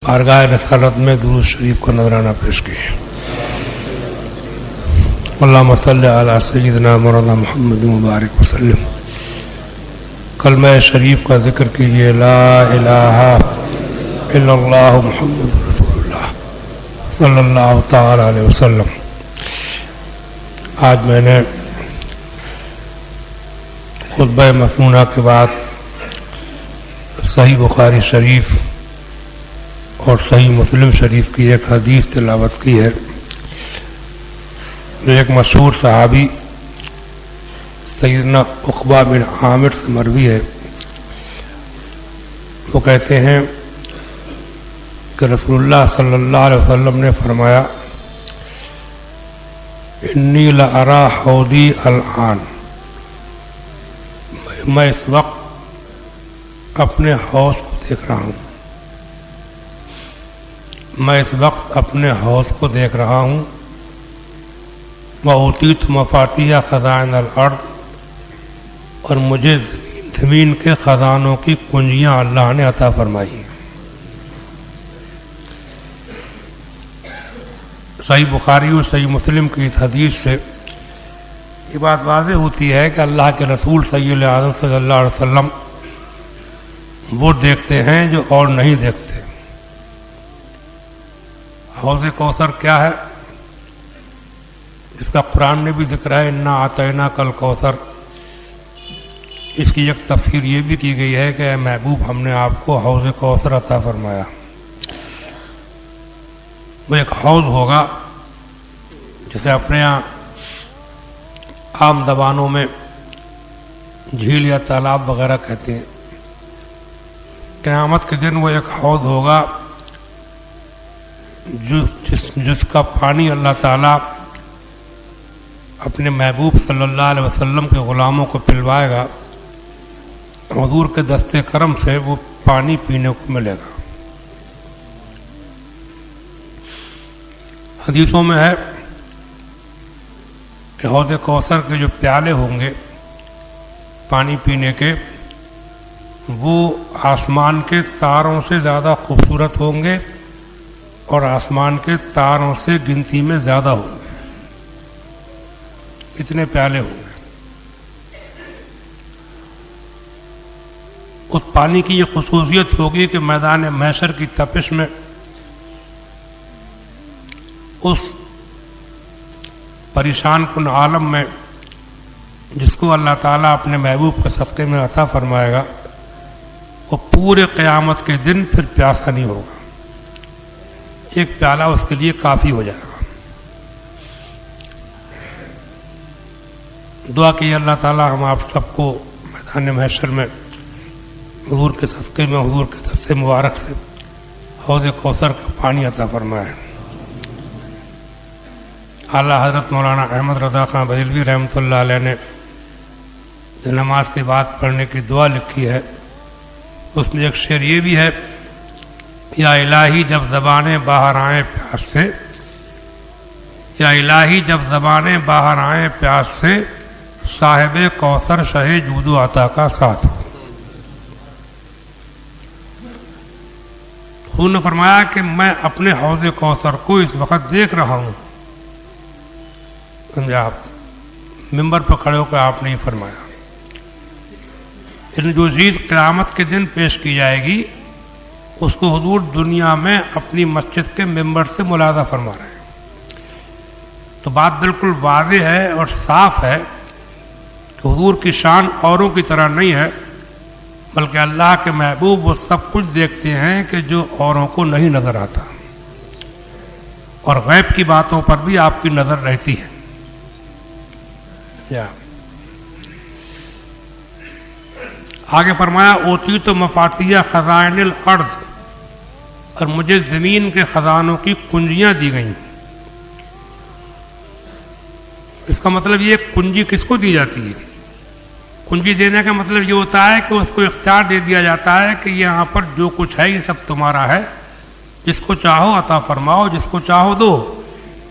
بارگاہ رسالت میں درود شریف کا نذرانہ پیش کیے۔ اللہم صلی علی سیدنا مولانا محمد مبارک وسلم۔ کلمہ شریف کا ذکر کیجیے، لا الہ الا اللہ محمد رسول اللہ صلی اللہ تعالی علیہ وسلم۔ آج میں نے خطبہ مسنونہ کے بعد صحیح بخاری شریف اور صحیح مسلم شریف کی ایک حدیث تلاوت کی ہے۔ ایک مشہور صحابی سیدنا عقبہ بن عامر سے مروی ہے، وہ کہتے ہیں کہ رسول اللہ صلی اللہ علیہ وسلم نے فرمایا، انی لارا حوضی الآن، میں اس وقت اپنے حوض کو دیکھ رہا ہوں، میں اس وقت اپنے حوض کو دیکھ رہا ہوں۔ وَأُوتِيتُ مَفَاتِيحَ خَزَائِنَ الْأَرْضِ، اور مجھے زمین کے خزانوں کی کنجیاں اللہ نے عطا فرمائی۔ صحیح بخاری اور صحیح مسلم کی اس حدیث سے یہ بات واضح ہوتی ہے کہ اللہ کے رسول سید اعظم صلی اللہ علیہ وسلم وہ دیکھتے ہیں جو اور نہیں دیکھتے۔ حوض کوثر کیا ہے، جس کا قرآن میں بھی ذکر ہے، انا اعطیناک الکوثر۔ اس کی ایک تفسیر یہ بھی کی گئی ہے کہ اے محبوب، ہم نے آپ کو حوض کوثر عطا فرمایا۔ وہ ایک حوض ہوگا جسے اپنے یہاں عام زبانوں میں جھیل یا تالاب وغیرہ کہتے ہیں۔ قیامت کے دن وہ ایک حوض ہوگا جس کا پانی اللہ تعالیٰ اپنے محبوب صلی اللہ علیہ وسلم کے غلاموں کو پلوائے گا۔ حضور کے دست کرم سے وہ پانی پینے کو ملے گا۔ حدیثوں میں ہے کہ حوض کوثر کے جو پیالے ہوں گے پانی پینے کے، وہ آسمان کے تاروں سے زیادہ خوبصورت ہوں گے اور آسمان کے تاروں سے گنتی میں زیادہ ہوں گے۔ اتنے پیالے ہوں گے۔ اس پانی کی یہ خصوصیت ہوگی کہ میدان محشر کی تپش میں اس پریشان کن عالم میں جس کو اللہ تعالیٰ اپنے محبوب کے صدقے میں عطا فرمائے گا، وہ پورے قیامت کے دن پھر پیاسا نہیں ہوگا۔ ایک پیالہ اس کے لیے کافی ہو جائے گا۔ دعا کی اللہ تعالیٰ ہم آپ سب کو میدان محشر میں حضور کے صدقے میں حضور کے دست مبارک سے حوض کوثر کا پانی عطا فرمائے۔ اعلیٰ حضرت مولانا احمد رضا خان بریلوی رحمۃ اللہ علیہ نے جو نماز کے بعد پڑھنے کی دعا لکھی ہے، اس میں ایک شعر یہ بھی ہے، یا الہی جب زبانیں باہر آئیں پیاس سے، یا الہی جب زبانیں باہر آئیں پیاس سے، صاحب کوثر شہ جود و عطا کا ساتھ ہو۔ حضور نے فرمایا کہ میں اپنے حوض کوثر کو اس وقت دیکھ رہا ہوں۔ سمجھا؟ آپ ممبر پر کھڑے ہو کر آپ نے یہ فرمایا۔ ان جو چیز قیامت کے دن پیش کی جائے گی، اس کو حضور دنیا میں اپنی مسجد کے ممبر سے ملاحظہ فرما رہے ہیں۔ تو بات بالکل واضح ہے اور صاف ہے کہ حضور کی شان اوروں کی طرح نہیں ہے، بلکہ اللہ کے محبوب وہ سب کچھ دیکھتے ہیں کہ جو اوروں کو نہیں نظر آتا، اور غیب کی باتوں پر بھی آپ کی نظر رہتی ہے۔ آگے فرمایا، اوتیت مفاتیح خزائن الارض، اور مجھے زمین کے خزانوں کی کنجیاں دی گئیں۔ اس کا مطلب یہ کنجی کس کو دی جاتی ہے؟ کنجی دینے کا مطلب یہ ہوتا ہے کہ اس کو اختیار دے دیا جاتا ہے کہ یہاں پر جو کچھ ہے یہ سب تمہارا ہے، جس کو چاہو عطا فرماؤ، جس کو چاہو دو۔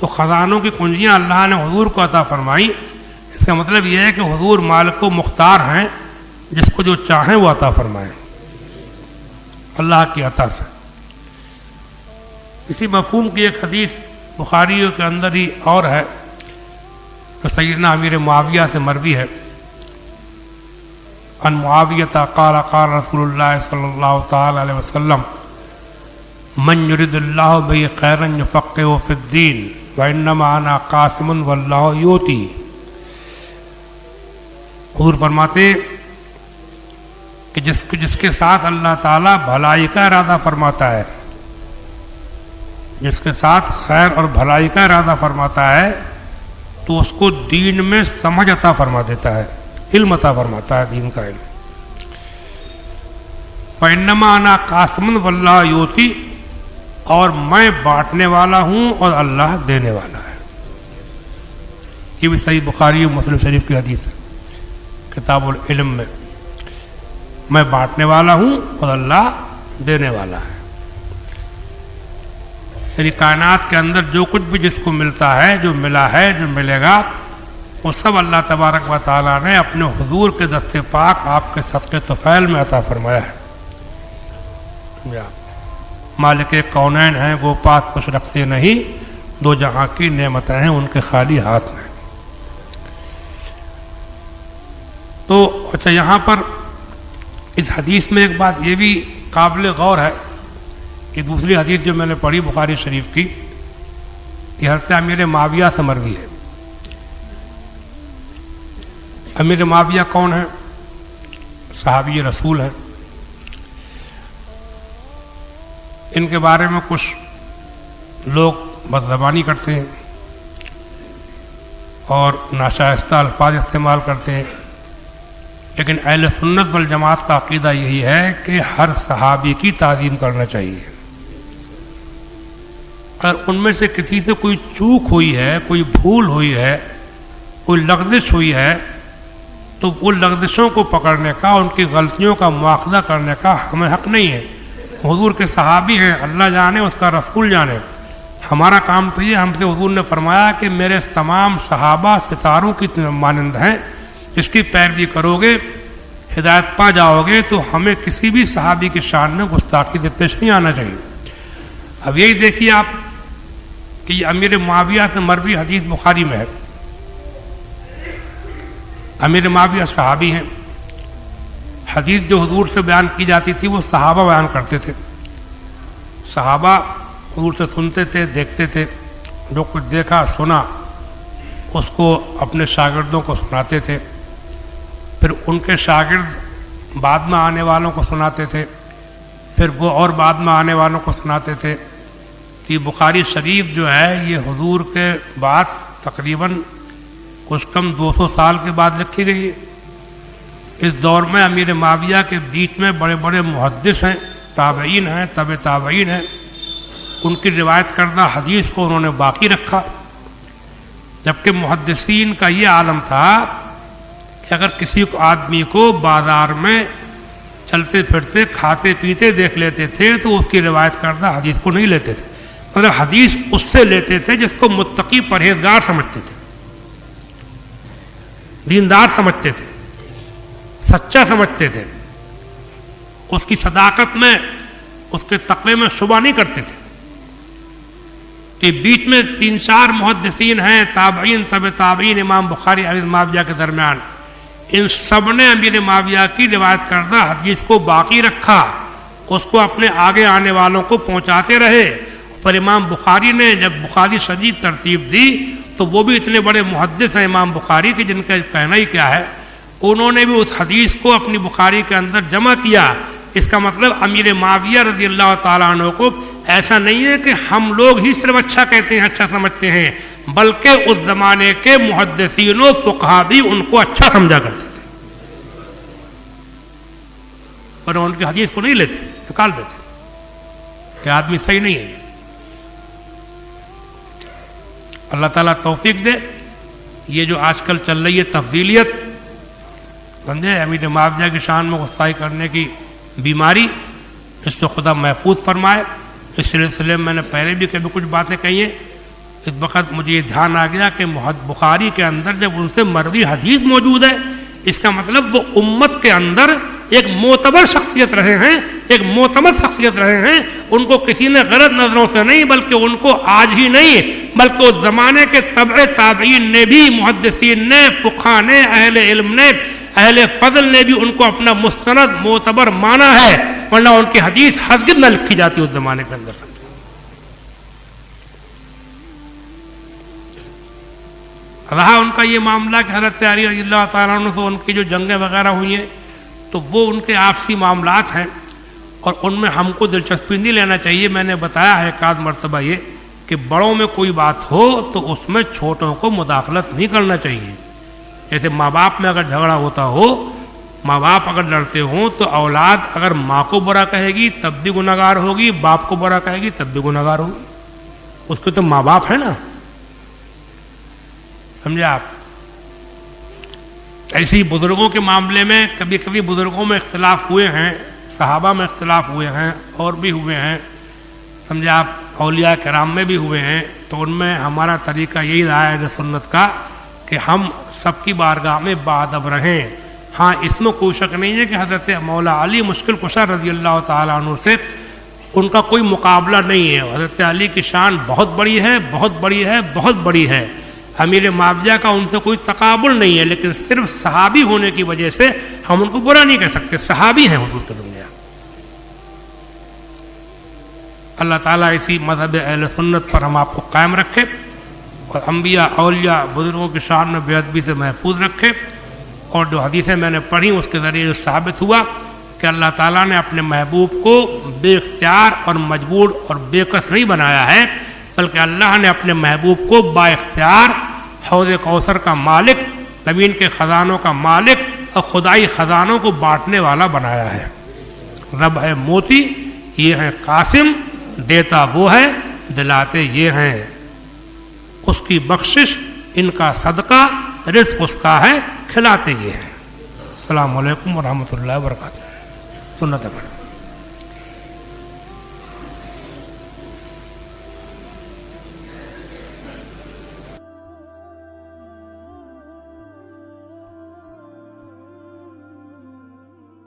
تو خزانوں کی کنجیاں اللہ نے حضور کو عطا فرمائی۔ اس کا مطلب یہ ہے کہ حضور مالک و مختار ہیں، جس کو جو چاہیں وہ عطا فرمائیں اللہ کی عطا سے۔ اسی مفہوم کی ایک حدیث بخاری کے اندر ہی اور ہے، تو سیدنا امیر معاویہ سے مروی ہے، ان معاویہ قال قال رسول اللہ صلی اللہ تعالی علیہ وسلم من یرید اللہ بہ خیرا یفقہہ فی الدین وانما انا قاسم واللہ یؤتی۔ حضور فرماتے کہ جس کے ساتھ اللہ تعالیٰ بھلائی کا ارادہ فرماتا ہے، جس کے ساتھ خیر اور بھلائی کا ارادہ فرماتا ہے تو اس کو دین میں سمجھ عطا فرما دیتا ہے، علم عطا فرماتا ہے، دین کا علم۔ فَإِنَّمَا أَنَا قَاسِمٌ وَاللَّهُ يُؤْتِي، اور میں بانٹنے والا ہوں اور اللہ دینے والا ہے۔ یہ بھی صحیح بخاری اور مسلم شریف کی حدیث ہے، کتاب العلم میں، میں بانٹنے والا ہوں اور اللہ دینے والا ہے۔ یعنی کائنات کے اندر جو کچھ بھی جس کو ملتا ہے، جو ملا ہے، جو ملے گا، وہ سب اللہ تبارک و تعالیٰ نے اپنے حضور کے دست پاک آپ کے صدقے طفیل میں عطا فرمایا ہے۔ مالک کونین ہیں، وہ پاس کچھ رکھتے نہیں، دو جہاں کی نعمتیں ہیں ان کے خالی ہاتھ میں۔ تو اچھا، یہاں پر اس حدیث میں ایک بات یہ بھی قابل غور ہے کہ دوسری حدیث جو میں نے پڑھی بخاری شریف کی، یہ حضرت امیر معاویہ سے مروی ہے۔ امیر معاویہ کون ہے؟ صحابی رسول ہیں۔ ان کے بارے میں کچھ لوگ بدزبانی کرتے ہیں اور ناشائستہ الفاظ استعمال کرتے ہیں، لیکن اہل سنت والجماعت کا عقیدہ یہی ہے کہ ہر صحابی کی تعظیم کرنا چاہیے۔ اگر ان میں سے کسی سے کوئی چوک ہوئی ہے، کوئی بھول ہوئی ہے، کوئی لغزش ہوئی ہے، تو وہ لغزشوں کو پکڑنے کا، ان کی غلطیوں کا مواخذہ کرنے کا ہمیں حق نہیں ہے۔ حضور کے صحابی ہیں، اللہ جانے، اس کا رسول جانے۔ ہمارا کام تو یہ، ہم سے حضور نے فرمایا کہ میرے تمام صحابہ ستاروں کی مانند ہیں، جس کی پیروی کرو گے ہدایت پا جاؤ گے۔ تو ہمیں کسی بھی صحابی کی شان میں گستاخی سے پیش نہیں آنا چاہیے۔ اب یہی دیکھیے آپ کہ یہ امیر معاویہ سے مروی حدیث بخاری میں ہے۔ امیر معاویہ صحابی ہیں، حدیث جو حضور سے بیان کی جاتی تھی وہ صحابہ بیان کرتے تھے۔ صحابہ حضور سے سنتے تھے، دیکھتے تھے، جو کچھ دیکھا سنا اس کو اپنے شاگردوں کو سناتے تھے، پھر ان کے شاگرد بعد میں آنے والوں کو سناتے تھے، پھر وہ اور بعد میں آنے والوں کو سناتے تھے۔ کہ بخاری شریف جو ہے یہ حضور کے بعد تقریباً کچھ کم 200 سال کے بعد لکھی گئی ہے۔ اس دور میں امیر معاویہ کے بیچ میں بڑے بڑے محدث ہیں، تابعین ہیں، تبع تابعین ہیں، ان کی روایت کردہ حدیث کو انہوں نے باقی رکھا، جبکہ محدثین کا یہ عالم تھا کہ اگر کسی آدمی کو بازار میں چلتے پھرتے کھاتے پیتے دیکھ لیتے تھے تو اس کی روایت کردہ حدیث کو نہیں لیتے تھے، مطلب حدیث اس سے لیتے تھے جس کو متقی پرہیزگار سمجھتے تھے، دیندار سمجھتے تھے، سچا سمجھتے تھے، اس کی صداقت میں، اس کے تقوی میں شبہ نہیں کرتے تھے۔ کہ بیچ میں 3-4 محدثین ہیں، تابعین، تبع تابعین، امام بخاری امیر معاویہ کے درمیان، ان سب نے امیر معاویہ کی روایت کردہ حدیث کو باقی رکھا، اس کو اپنے آگے آنے والوں کو پہنچاتے رہے۔ پر امام بخاری نے جب بخاری شریف ترتیب دی تو وہ بھی اتنے بڑے محدث ہیں امام بخاری کے، جن کا کہنا ہی کیا ہے، انہوں نے بھی اس حدیث کو اپنی بخاری کے اندر جمع کیا۔ اس کا مطلب امیر معاویہ رضی اللہ تعالیٰ عنہ کو ایسا نہیں ہے کہ ہم لوگ ہی صرف اچھا کہتے ہیں، اچھا سمجھتے ہیں، بلکہ اس زمانے کے محدثین و فقہا بھی ان کو اچھا سمجھا کرتے تھے، پر ان کی حدیث کو نہیں لیتے، نکال دیتے کہ آدمی صحیح نہیں ہے۔ اللہ تعالیٰ توفیق دے۔ یہ جو آج کل چل رہی ہے تفضیلیت، سمجھے، امیر معاویہ کی شان میں غصائی کرنے کی بیماری، اس سے خدا محفوظ فرمائے۔ اس سلسلے میں نے پہلے بھی کبھی کچھ باتیں کہی ہیں، اس وقت مجھے یہ دھیان آ گیا کہ بخاری کے اندر جب ان سے مروی حدیث موجود ہے، اس کا مطلب وہ امت کے اندر ایک معتبر شخصیت رہے ہیں، ایک معتمد شخصیت رہے ہیں. ان کو کسی نے غلط نظروں سے نہیں بلکہ ان کو آج ہی نہیں بلکہ اس زمانے کے تبع تابعین نے بھی, محدثین نے, فقہاء نے, اہل علم نے, اہل فضل نے بھی ان کو اپنا مستند معتبر مانا ہے, ورنہ ان کی حدیث ہرگز نہ لکھی جاتی اس زمانے کے اندر. رہا ان کا یہ معاملہ کہ حضرت علی رضی اللہ تعالیٰ عنہ سے ان کی جو جنگیں وغیرہ ہوئی ہیں تو وہ ان کے آپسی معاملات ہیں اور ان میں ہم کو دلچسپی نہیں لینا چاہیے. میں نے بتایا ہے ایک آدھ مرتبہ یہ کہ بڑوں میں کوئی بات ہو تو اس میں چھوٹوں کو مداخلت نہیں کرنا چاہیے. جیسے ماں باپ میں اگر جھگڑا ہوتا ہو, ماں باپ اگر لڑتے ہوں تو اولاد اگر ماں کو برا کہے گی تب بھی گنہگار ہوگی, باپ کو برا کہے گی تب بھی گنہگار ہوگی. اس کے تو ماں باپ ہے نا, سمجھے آپ. ایسے ہی بزرگوں کے معاملے میں کبھی کبھی بزرگوں میں اختلاف ہوئے ہیں, صحابہ میں اختلاف ہوئے ہیں اور بھی ہوئے ہیں, سمجھے آپ, اولیاء کرام میں بھی ہوئے ہیں. تو ان میں ہمارا طریقہ یہی رہا ہے سنت کا کہ ہم سب کی بارگاہ میں باادب رہیں. ہاں اس میں کوئی شک نہیں ہے کہ حضرت مولا علی مشکل کشا رضی اللہ تعالیٰ عنہ سے ان کا کوئی مقابلہ نہیں ہے. حضرت علی کی شان بہت بڑی ہے, بہت بڑی ہے, بہت بڑی ہے. امیر معاویہ کا ان سے کوئی تقابل نہیں ہے, لیکن صرف صحابی ہونے کی وجہ سے ہم ان کو برا نہیں کہہ سکتے, صحابی ہیں حضور کے دنیا. اللہ تعالیٰ اسی مذہب اہل سنت پر ہم آپ کو قائم رکھے اور انبیاء اولیاء بزرگوں کی شان میں بے ادبی سے محفوظ رکھے. اور جو حدیثیں میں نے پڑھی اس کے ذریعے جو ثابت ہوا کہ اللہ تعالیٰ نے اپنے محبوب کو بے اختیار اور مجبور اور بے کس نہیں بنایا ہے, بلکہ اللہ نے اپنے محبوب کو با اختیار حوض کوثر کا مالک, زمین کے خزانوں کا مالک اور خدائی خزانوں کو بانٹنے والا بنایا ہے. رب ہے موتی, یہ ہے قاسم, دیتا وہ ہے, دلاتے یہ ہیں. اس کی بخشش, ان کا صدقہ, رزق اس کا ہے, کھلاتے یہ ہیں. السلام علیکم ورحمۃ اللہ وبرکاتہ. سنت ہے.